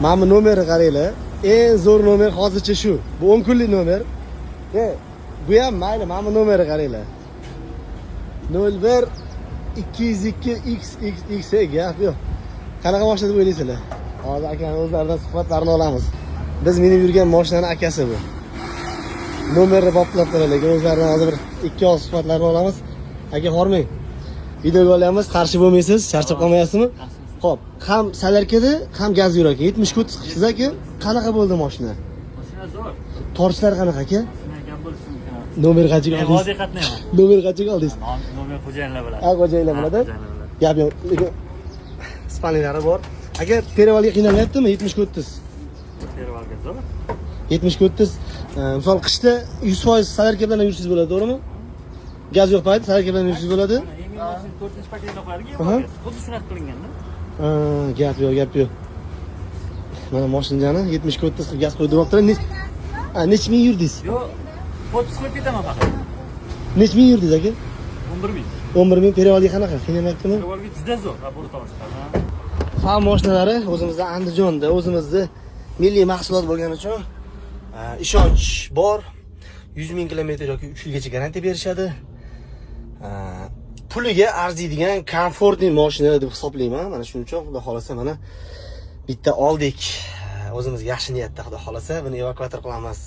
Mana bu nomerni qaranglar. Eng zo'r nomer hozircha shu. Bu 10 kunlik nomer. Bu ham mayli, mana bu nomerni qaranglar. 01 202 XXX gap yo'q. Qanaqa mashina deb o'ylaysizlar? Hozir akaning o'zlaridan suhbatlarini olamiz. Biz minib yurgan mashinaning akasi bu. Nomerni boplab qo'ylar, lekin o'zlaridan hozir bir ikki oz suhbatlarini olamiz. Aka hormang. Videoga olamiz, qarshi bo'lmaysiz, charchab qolmayapsizmi? Xo'p, ham salarkada, ham gaz yurak. 70 kut chiqibsiz aka. Qanaqa bo'ldi mashina? Mashina zo'r. Torchlar qanaqa aka? Gap bo'lishi mumkin. Nomer qanchaga oldingiz? Vodiy qatnayman. Nomer qanchaga oldingiz? Nomer xo'jayinlar biladi. Xo'jayinlar biladi. Gap yo'q. Lekin spalinglari bor. Aka, perevalga qiynalmayaptimi 70 kutsiz? Perevalga zo'r. 70 kutsiz. Misol qishda 100% salarka bilan yursiz bo'ladi, to'g'rimi? Gaz yo'q payti, salarka bilan yursiz bo'ladi. 4-paketga qo'yadigan, xuddi shunaqa qilinganda. Gap yo'q, gap yo'q. Mana mashinani 70 kutsiz gaz qo'ydiribdi. Necha ming yurdingiz? Yo'q, fotos qo'yib ketaman faqat. Necha ming yurdingiz aka? 11000. 11000 perevalga qanaqa? Qiynamayaptimi? Perevalga juda zo'r, qabul to'g'risida. Fan mashinalari o'zimizda Andijonda, o'zimizda milliy mahsulot bo'lgani uchun ishonch bor. 100 ming kilometr yoki 3 yilgacha garantiya berishadi. Puliga arziydigan komfortli mashina deb hisoblayman. Mana shuning uchun xudo xolasa mana bitta oldik. O'zimiz yaxshi niyatda xudo xolasa buni evakuator qilamiz.